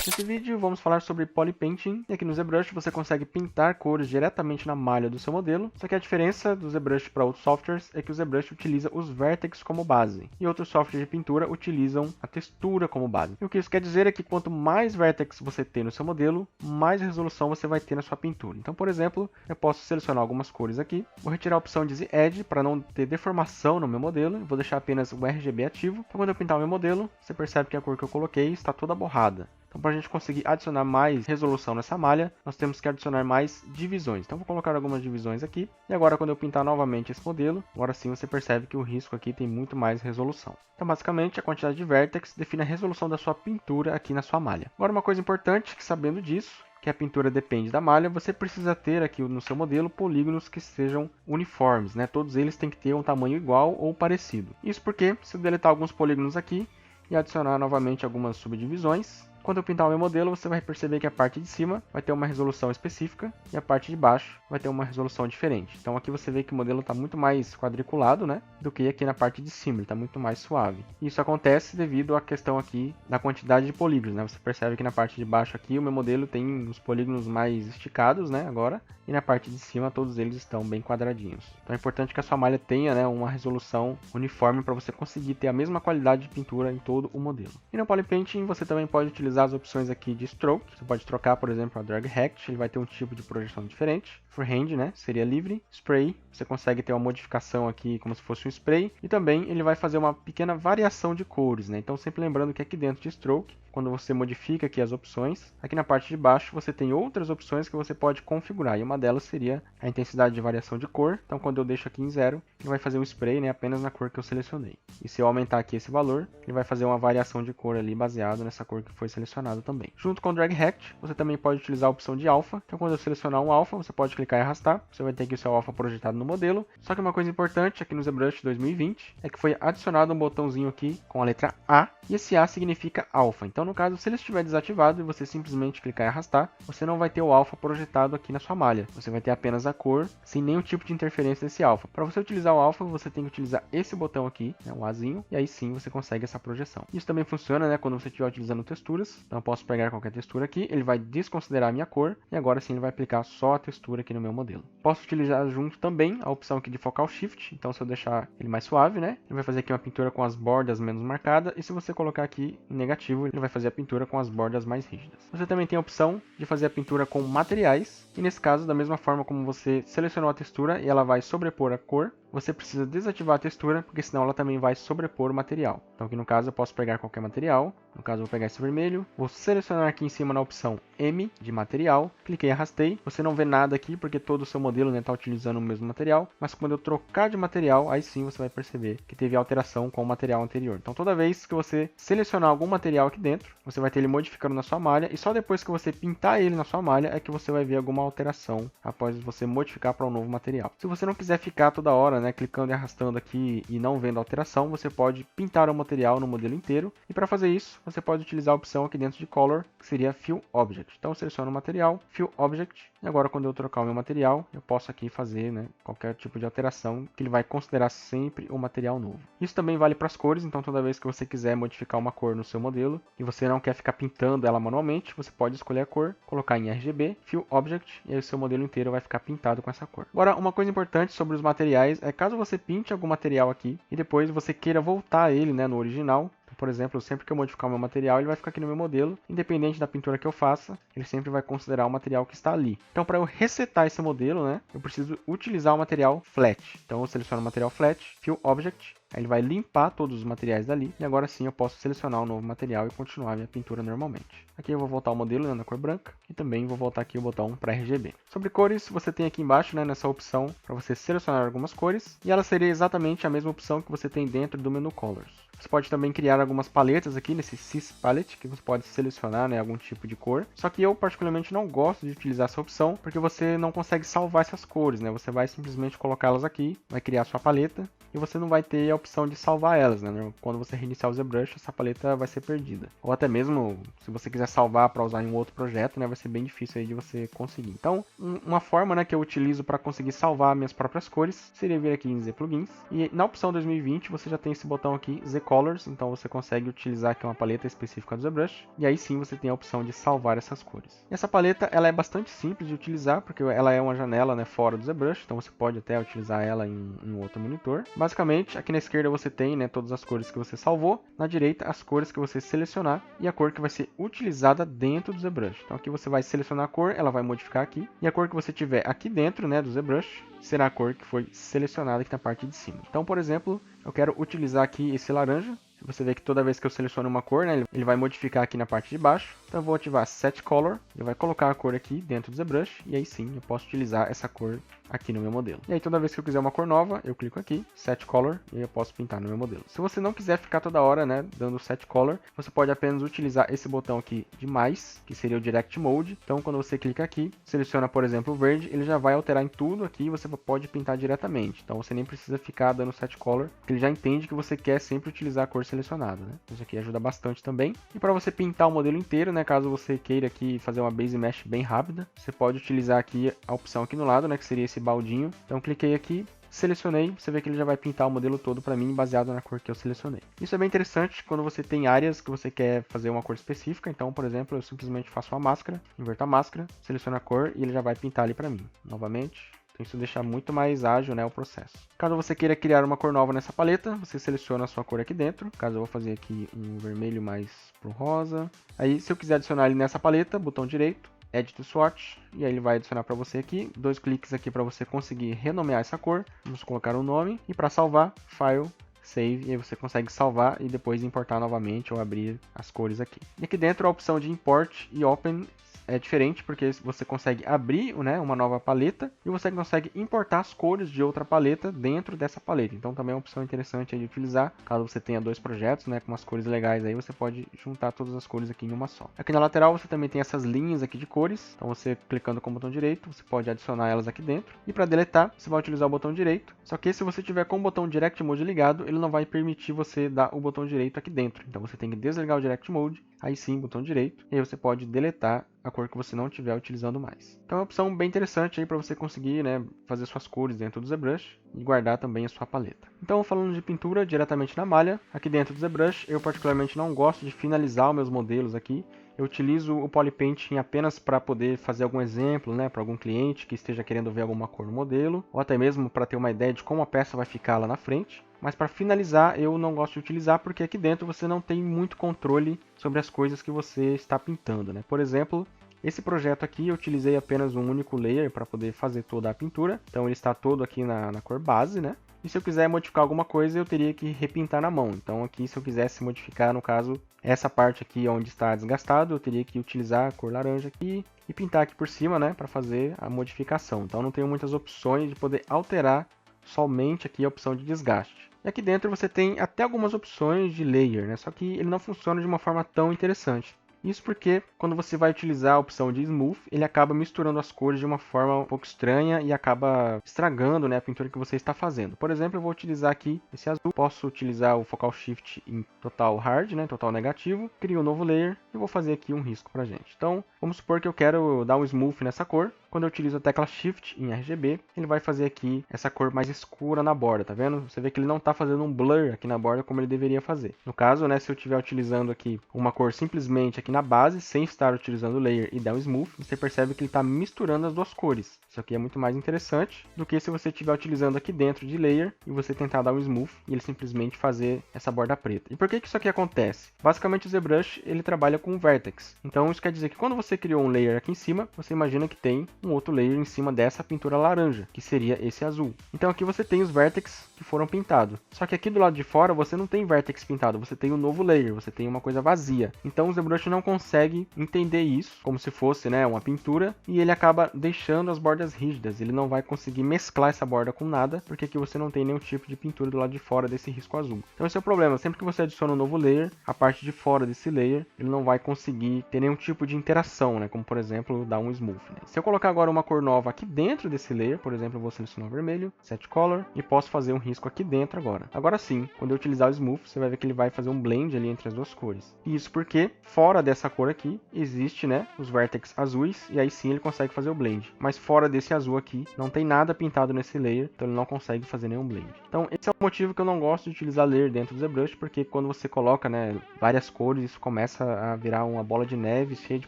Nesse vídeo vamos falar sobre Polypainting, e aqui no ZBrush você consegue pintar cores diretamente na malha do seu modelo, só que a diferença do ZBrush para outros softwares é que o ZBrush utiliza os vértices como base, e outros softwares de pintura utilizam a textura como base. E o que isso quer dizer é que quanto mais vértices você tem no seu modelo, mais resolução você vai ter na sua pintura. Então, por exemplo, eu posso selecionar algumas cores aqui, vou retirar a opção de Z-Edge para não ter deformação no meu modelo, vou deixar apenas o RGB ativo, então quando eu pintar o meu modelo, você percebe que a cor que eu coloquei está toda borrada. Então, para a gente conseguir adicionar mais resolução nessa malha, nós temos que adicionar mais divisões. Então, vou colocar algumas divisões aqui. E agora, quando eu pintar novamente esse modelo, agora sim você percebe que o risco aqui tem muito mais resolução. Então, basicamente, a quantidade de vértices define a resolução da sua pintura aqui na sua malha. Agora, uma coisa importante, que sabendo disso, que a pintura depende da malha, você precisa ter aqui no seu modelo polígonos que sejam uniformes, né? Todos eles têm que ter um tamanho igual ou parecido. Isso porque, se eu deletar alguns polígonos aqui e adicionar novamente algumas subdivisões, quando eu pintar o meu modelo, você vai perceber que a parte de cima vai ter uma resolução específica e a parte de baixo vai ter uma resolução diferente. Então aqui você vê que o modelo está muito mais quadriculado, né, do que aqui na parte de cima, ele está muito mais suave. Isso acontece devido à questão aqui da quantidade de polígonos, né? Você percebe que na parte de baixo aqui o meu modelo tem os polígonos mais esticados, né, agora, e na parte de cima todos eles estão bem quadradinhos. Então é importante que a sua malha tenha, né, uma resolução uniforme para você conseguir ter a mesma qualidade de pintura em todo o modelo. E no Polypainting você também pode utilizar as opções aqui de Stroke. Você pode trocar, por exemplo, a Drag Rect, ele vai ter um tipo de projeção diferente. Freehand, né, seria livre. Spray, você consegue ter uma modificação aqui como se fosse um spray. E também ele vai fazer uma pequena variação de cores, né? Então sempre lembrando que aqui dentro de Stroke, quando você modifica aqui as opções, aqui na parte de baixo você tem outras opções que você pode configurar. E uma delas seria a intensidade de variação de cor. Então quando eu deixo aqui em 0, ele vai fazer um spray, né, apenas na cor que eu selecionei. E se eu aumentar aqui esse valor, ele vai fazer uma variação de cor ali baseado nessa cor que foi selecionada também. Junto com o Drag Rect, você também pode utilizar a opção de Alpha. Então quando eu selecionar um Alpha, você pode clicar e arrastar. Você vai ter aqui o seu Alpha projetado no modelo. Só que uma coisa importante aqui no ZBrush 2020 é que foi adicionado um botãozinho aqui com a letra A. E esse A significa Alpha. Então no caso, se ele estiver desativado e você simplesmente clicar e arrastar, você não vai ter o Alpha projetado aqui na sua malha. Você vai ter apenas a cor, sem nenhum tipo de interferência desse Alpha. Para você utilizar o Alpha, você tem que utilizar esse botão aqui, né, o Azinho, e aí sim você consegue essa projeção. Isso também funciona, né, quando você estiver utilizando texturas. Então eu posso pegar qualquer textura aqui, ele vai desconsiderar a minha cor, e agora sim ele vai aplicar só a textura aqui no meu modelo. Posso utilizar junto também a opção aqui de Focal Shift. Então se eu deixar ele mais suave, né, ele vai fazer aqui uma pintura com as bordas menos marcadas, e se você colocar aqui em negativo, ele vai fazer a pintura com as bordas mais rígidas. Você também tem a opção de fazer a pintura com materiais, e nesse caso, da mesma forma como você selecionou a textura e ela vai sobrepor a cor, você precisa desativar a textura, porque senão ela também vai sobrepor o material. Então aqui no caso eu posso pegar qualquer material, no caso eu vou pegar esse vermelho, vou selecionar aqui em cima na opção M de material, cliquei e arrastei, você não vê nada aqui porque todo o seu modelo está utilizando o mesmo material, mas quando eu trocar de material, aí sim você vai perceber que teve alteração com o material anterior. Então toda vez que você selecionar algum material aqui dentro, você vai ter ele modificando na sua malha, e só depois que você pintar ele na sua malha é que você vai ver alguma alteração após você modificar para um novo material. Se você não quiser ficar toda hora, né, clicando e arrastando aqui e não vendo alteração, você pode pintar o material no modelo inteiro, e para fazer isso, você pode utilizar a opção aqui dentro de Color, que seria Fill Object. Então eu seleciono o material, Fill Object, e agora quando eu trocar o meu material, eu posso aqui fazer, né, qualquer tipo de alteração, que ele vai considerar sempre o material novo. Isso também vale para as cores, então toda vez que você quiser modificar uma cor no seu modelo, e você não quer ficar pintando ela manualmente, você pode escolher a cor, colocar em RGB, Fill Object, e aí o seu modelo inteiro vai ficar pintado com essa cor. Agora, uma coisa importante sobre os materiais é caso você pinte algum material aqui, e depois você queira voltar ele, né, no original. Por exemplo, sempre que eu modificar o meu material, ele vai ficar aqui no meu modelo, independente da pintura que eu faça, ele sempre vai considerar o material que está ali. Então, para eu resetar esse modelo, né, eu preciso utilizar o material Flat. Então, eu seleciono o material Flat, Fill Object, aí ele vai limpar todos os materiais dali, e agora sim eu posso selecionar um novo material e continuar a minha pintura normalmente. Aqui eu vou voltar o modelo, né, na cor branca, e também vou voltar aqui o botão para RGB. Sobre cores, você tem aqui embaixo, né, nessa opção para você selecionar algumas cores, e ela seria exatamente a mesma opção que você tem dentro do menu Colors. Você pode também criar algumas paletas aqui nesse Sys Palette, que você pode selecionar, né, algum tipo de cor. Só que eu particularmente não gosto de utilizar essa opção, porque você não consegue salvar essas cores, né? Você vai simplesmente colocá-las aqui, vai criar sua paleta, e você não vai ter a opção de salvar elas, né? Quando você reiniciar o ZBrush, essa paleta vai ser perdida. Ou até mesmo, se você quiser salvar para usar em um outro projeto, né? Vai ser bem difícil aí de você conseguir. Então, uma forma, né, que eu utilizo para conseguir salvar minhas próprias cores seria vir aqui em Z Plugins. E na opção 2020, você já tem esse botão aqui, Z Colors. Então, você consegue utilizar aqui uma paleta específica do ZBrush. E aí sim, você tem a opção de salvar essas cores. E essa paleta, ela é bastante simples de utilizar, porque ela é uma janela, né, fora do ZBrush. Então, você pode até utilizar ela em outro monitor. Basicamente, aqui na esquerda você tem, né, todas as cores que você salvou. Na direita, as cores que você selecionar e a cor que vai ser utilizada dentro do ZBrush. Então, aqui você vai selecionar a cor, ela vai modificar aqui. E a cor que você tiver aqui dentro, né, do ZBrush, será a cor que foi selecionada aqui na parte de cima. Então, por exemplo, eu quero utilizar aqui esse laranja. Você vê que toda vez que eu seleciono uma cor, né, ele vai modificar aqui na parte de baixo. Então eu vou ativar Set Color, ele vai colocar a cor aqui dentro do ZBrush, e aí sim eu posso utilizar essa cor aqui no meu modelo. E aí toda vez que eu quiser uma cor nova, eu clico aqui, Set Color, e aí eu posso pintar no meu modelo. Se você não quiser ficar toda hora, né, dando Set Color, você pode apenas utilizar esse botão aqui de mais, que seria o Direct Mode. Então quando você clica aqui, seleciona por exemplo o verde, ele já vai alterar em tudo aqui e você pode pintar diretamente. Então você nem precisa ficar dando Set Color, porque ele já entende que você quer sempre utilizar a cor selecionada, né? Isso aqui ajuda bastante também. E para você pintar o modelo inteiro, né, caso você queira aqui fazer uma base mesh bem rápida, você pode utilizar aqui a opção aqui no lado, né, que seria esse baldinho. Então cliquei aqui, selecionei, você vê que ele já vai pintar o modelo todo para mim, baseado na cor que eu selecionei. Isso é bem interessante quando você tem áreas que você quer fazer uma cor específica. Então, por exemplo, eu simplesmente faço uma máscara, inverto a máscara, seleciono a cor e ele já vai pintar ali para mim. Novamente. Então isso deixa muito mais ágil, né, o processo. Caso você queira criar uma cor nova nessa paleta, você seleciona a sua cor aqui dentro. Caso eu vou fazer aqui um vermelho mais pro rosa. Aí se eu quiser adicionar ele nessa paleta, botão direito, Add to Swatch, e aí ele vai adicionar para você aqui. 2 cliques aqui para você conseguir renomear essa cor. Vamos colocar um nome e para salvar, File, Save, e aí você consegue salvar e depois importar novamente ou abrir as cores aqui. E aqui dentro a opção de Import e Open é diferente porque você consegue abrir, né, uma nova paleta e você consegue importar as cores de outra paleta dentro dessa paleta. Então também é uma opção interessante aí de utilizar. Caso você tenha dois projetos, né, com umas cores legais aí, você pode juntar todas as cores aqui em uma só. Aqui na lateral você também tem essas linhas aqui de cores. Então você clicando com o botão direito, você pode adicionar elas aqui dentro. E para deletar, você vai utilizar o botão direito. Só que se você tiver com o botão Direct Mode ligado, ele não vai permitir você dar o botão direito aqui dentro. Então você tem que desligar o Direct Mode, aí sim, botão direito, e aí você pode deletar a cor que você não estiver utilizando mais. Então é uma opção bem interessante aí para você conseguir, né, fazer suas cores dentro do ZBrush e guardar também a sua paleta. Então falando de pintura diretamente na malha, aqui dentro do ZBrush eu particularmente não gosto de finalizar os meus modelos aqui. Eu utilizo o Polypainting apenas para poder fazer algum exemplo, né, para algum cliente que esteja querendo ver alguma cor no modelo, ou até mesmo para ter uma ideia de como a peça vai ficar lá na frente. Mas para finalizar eu não gosto de utilizar porque aqui dentro você não tem muito controle sobre as coisas que você está pintando, né? Por exemplo, esse projeto aqui eu utilizei apenas um único layer para poder fazer toda a pintura. Então ele está todo aqui na cor base, né? E se eu quiser modificar alguma coisa eu teria que repintar na mão. Então aqui se eu quisesse modificar, no caso, essa parte aqui onde está desgastado, eu teria que utilizar a cor laranja aqui e pintar aqui por cima, né? Para fazer a modificação. Então não tenho muitas opções de poder alterar somente aqui a opção de desgaste. E aqui dentro você tem até algumas opções de layer, né? Só que ele não funciona de uma forma tão interessante. Isso porque quando você vai utilizar a opção de Smooth, ele acaba misturando as cores de uma forma um pouco estranha e acaba estragando, né, a pintura que você está fazendo. Por exemplo, eu vou utilizar aqui esse azul, posso utilizar o Focal Shift em Total Hard, né, Total Negativo, crio um novo layer e vou fazer aqui um risco pra gente. Então, vamos supor que eu quero dar um Smooth nessa cor. Quando eu utilizo a tecla Shift em RGB, ele vai fazer aqui essa cor mais escura na borda, tá vendo? Você vê que ele não está fazendo um blur aqui na borda como ele deveria fazer. No caso, né, se eu estiver utilizando aqui uma cor simplesmente aqui na base, sem estar utilizando o layer e dar um Smooth, você percebe que ele está misturando as duas cores. Isso aqui é muito mais interessante do que se você estiver utilizando aqui dentro de layer e você tentar dar um Smooth e ele simplesmente fazer essa borda preta. E por que isso aqui acontece? Basicamente o ZBrush ele trabalha com Vertex. Então isso quer dizer que quando você criou um layer aqui em cima, você imagina que tem um outro layer em cima dessa pintura laranja, que seria esse azul. Então aqui você tem os Vertex que foram pintados. Só que aqui do lado de fora você não tem Vertex pintado, você tem um novo layer, você tem uma coisa vazia. Então o ZBrush não consegue entender isso como se fosse, né, uma pintura e ele acaba deixando as bordas rígidas. Ele não vai conseguir mesclar essa borda com nada, porque aqui você não tem nenhum tipo de pintura do lado de fora desse risco azul. Então esse é o problema, sempre que você adiciona um novo layer, a parte de fora desse layer, ele não vai conseguir ter nenhum tipo de interação, né, como por exemplo dar um Smooth. Né? Se eu colocar colocar agora uma cor nova aqui dentro desse layer, por exemplo, eu vou selecionar o vermelho, Set Color, e posso fazer um risco aqui dentro agora. Agora sim, quando eu utilizar o Smooth, você vai ver que ele vai fazer um blend ali entre as duas cores. E isso porque, fora dessa cor aqui, existe, né, os vertex azuis, e aí sim ele consegue fazer o blend. Mas fora desse azul aqui, não tem nada pintado nesse layer, então ele não consegue fazer nenhum blend. Então esse é o motivo que eu não gosto de utilizar layer dentro do ZBrush, porque quando você coloca, né, várias cores, isso começa a virar uma bola de neve cheia de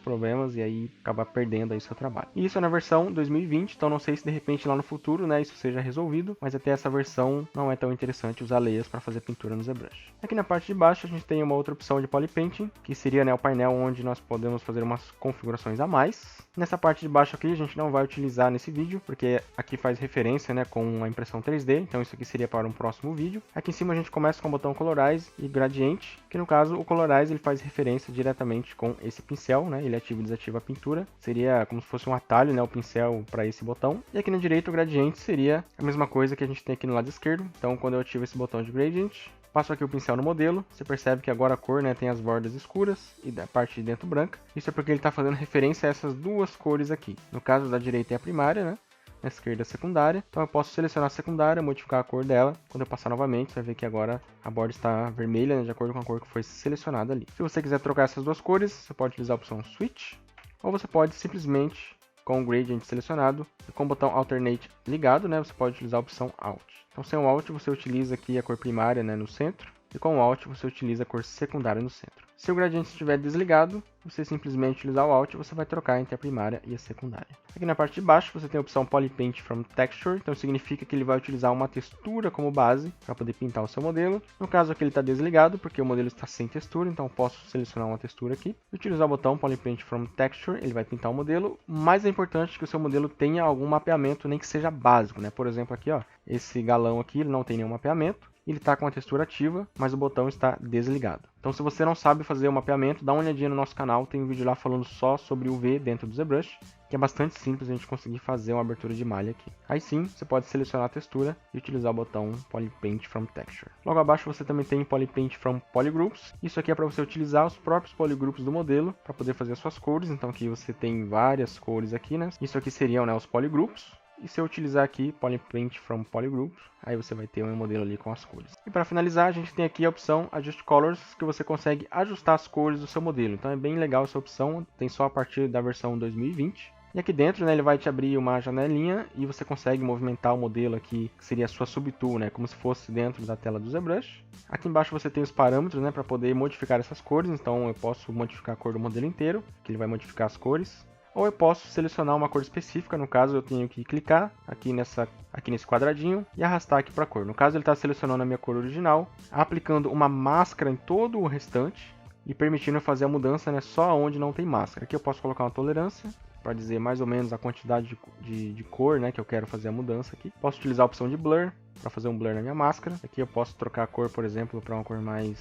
problemas, e aí acaba perdendo aí seu trabalho. E isso é na versão 2020, então não sei se de repente lá no futuro, né, isso seja resolvido, mas até essa versão não é tão interessante usar layers para fazer pintura no ZBrush. Aqui na parte de baixo a gente tem uma outra opção de Polypainting, que seria, né, o painel onde nós podemos fazer umas configurações a mais. Nessa parte de baixo aqui a gente não vai utilizar nesse vídeo, porque aqui faz referência, né, com a impressão 3D, então isso aqui seria para um próximo vídeo. Aqui em cima a gente começa com o botão Colorize e Gradiente, que no caso o Colorize ele faz referência diretamente com esse pincel, né, ele ativa e desativa a pintura, seria como se fosse um atalho, né, o pincel para esse botão. E aqui na direita o Gradiente seria a mesma coisa que a gente tem aqui no lado esquerdo, então quando eu ativo esse botão de Gradient, passo aqui o pincel no modelo, você percebe que agora a cor, né, tem as bordas escuras e da parte de dentro branca. Isso é porque ele está fazendo referência a essas duas cores aqui. No caso da direita é a primária, né? Na esquerda é a secundária. Então eu posso selecionar a secundária, modificar a cor dela. Quando eu passar novamente, você vai ver que agora a borda está vermelha, né, de acordo com a cor que foi selecionada ali. Se você quiser trocar essas duas cores, você pode utilizar a opção Switch, ou você pode simplesmente, com o Gradient selecionado e com o botão Alternate ligado, né, você pode utilizar a opção Alt. Então, sem o Alt, você utiliza aqui a cor primária, né, no centro, e com o Alt você utiliza a cor secundária no centro. Se o gradiente estiver desligado, você simplesmente utilizar o Alt, você vai trocar entre a primária e a secundária. Aqui na parte de baixo você tem a opção Polypaint from Texture, então significa que ele vai utilizar uma textura como base para poder pintar o seu modelo. No caso aqui ele está desligado, porque o modelo está sem textura, então eu posso selecionar uma textura aqui. E utilizar o botão Polypaint from Texture, ele vai pintar o modelo, mas é importante que o seu modelo tenha algum mapeamento, nem que seja básico, né? Por exemplo aqui, ó, esse galão aqui ele não tem nenhum mapeamento. Ele está com a textura ativa, mas o botão está desligado. Então se você não sabe fazer o mapeamento, dá uma olhadinha no nosso canal, tem um vídeo lá falando só sobre o UV dentro do ZBrush, que é bastante simples a gente conseguir fazer uma abertura de malha aqui. Aí sim, você pode selecionar a textura e utilizar o botão Polypaint from Texture. Logo abaixo você também tem Polypaint from Polygroups. Isso aqui é para você utilizar os próprios polygroups do modelo para poder fazer as suas cores. Então aqui você tem várias cores aqui, né? Isso aqui seriam, né, os polygroups. E se eu utilizar aqui Polypaint from Polygroups, aí você vai ter um modelo ali com as cores. E para finalizar, a gente tem aqui a opção Adjust Colors, que você consegue ajustar as cores do seu modelo. Então é bem legal essa opção, tem só a partir da versão 2020. E aqui dentro, né, ele vai te abrir uma janelinha e você consegue movimentar o modelo aqui, que seria a sua subtool, né, como se fosse dentro da tela do ZBrush. Aqui embaixo você tem os parâmetros, né, para poder modificar essas cores. Então eu posso modificar a cor do modelo inteiro, que ele vai modificar as cores. Ou eu posso selecionar uma cor específica, no caso eu tenho que clicar aqui nesse quadradinho e arrastar aqui para a cor. No caso ele está selecionando a minha cor original, aplicando uma máscara em todo o restante e permitindo fazer a mudança, né, só onde não tem máscara. Aqui eu posso colocar uma tolerância para dizer mais ou menos a quantidade de cor, né, que eu quero fazer a mudança aqui. Posso utilizar a opção de Blur para fazer um blur na minha máscara. Aqui eu posso trocar a cor, por exemplo, para uma cor mais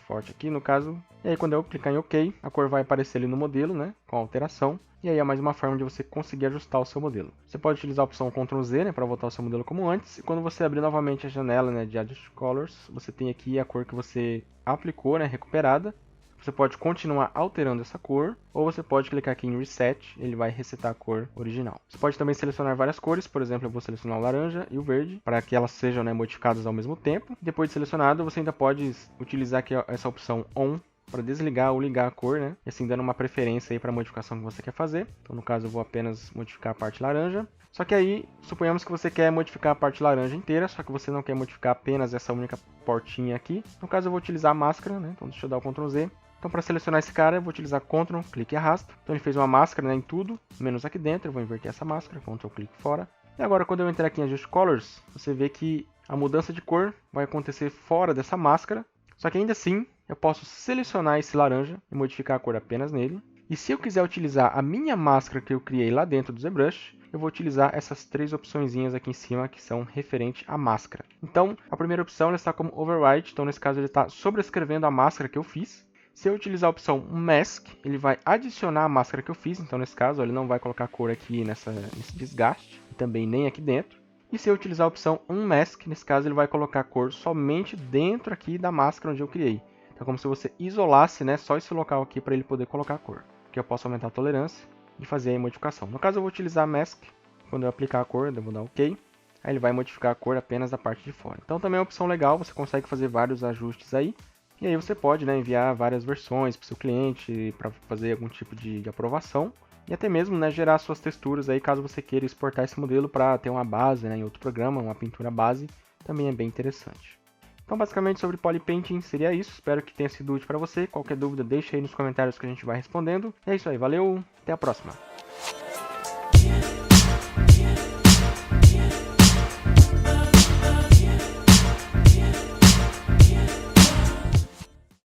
forte aqui no caso. E aí quando eu clicar em OK, a cor vai aparecer ali no modelo, né, com alteração. E aí é mais uma forma de você conseguir ajustar o seu modelo. Você pode utilizar a opção Ctrl Z, né, para voltar o seu modelo como antes. E quando você abrir novamente a janela, né, de Adjust Colors, você tem aqui a cor que você aplicou, né, recuperada. Você pode continuar alterando essa cor, ou você pode clicar aqui em Reset, ele vai resetar a cor original. Você pode também selecionar várias cores, por exemplo, eu vou selecionar o laranja e o verde, para que elas sejam, né, modificadas ao mesmo tempo. Depois de selecionado, você ainda pode utilizar aqui essa opção On, para desligar ou ligar a cor, né? E assim dando uma preferência aí para a modificação que você quer fazer. Então no caso eu vou apenas modificar a parte laranja. Só que aí, suponhamos que você quer modificar a parte laranja inteira, só que você não quer modificar apenas essa única portinha aqui. No caso eu vou utilizar a máscara, né? Então deixa eu dar o Ctrl Z. Então para selecionar esse cara eu vou utilizar Ctrl, clique e arrasto. Então ele fez uma máscara, né, em tudo, menos aqui dentro. Eu vou inverter essa máscara, Ctrl, clique fora. E agora quando eu entrar aqui em Adjust Colors, você vê que a mudança de cor vai acontecer fora dessa máscara. Só que ainda assim, eu posso selecionar esse laranja e modificar a cor apenas nele. E se eu quiser utilizar a minha máscara que eu criei lá dentro do ZBrush, eu vou utilizar essas três opçõezinhas aqui em cima que são referente à máscara. Então, a primeira opção ela está como Override, então nesse caso ele está sobrescrevendo a máscara que eu fiz. Se eu utilizar a opção Mask, ele vai adicionar a máscara que eu fiz, então nesse caso ele não vai colocar a cor aqui nesse desgaste, e também nem aqui dentro. E se eu utilizar a opção Unmask, nesse caso ele vai colocar a cor somente dentro aqui da máscara onde eu criei. Então é como se você isolasse, né, só esse local aqui para ele poder colocar a cor. Aqui eu posso aumentar a tolerância e fazer a modificação. No caso eu vou utilizar Mask, quando eu aplicar a cor, eu vou dar OK. Aí ele vai modificar a cor apenas da parte de fora. Então também é uma opção legal, você consegue fazer vários ajustes aí. E aí você pode, né, enviar várias versões para o seu cliente para fazer algum tipo de aprovação. E até mesmo, né, gerar suas texturas aí caso você queira exportar esse modelo para ter uma base, né, em outro programa, uma pintura base, também é bem interessante. Então basicamente sobre Polypainting seria isso, espero que tenha sido útil para você. Qualquer dúvida deixa aí nos comentários que a gente vai respondendo. É isso aí, valeu, até a próxima!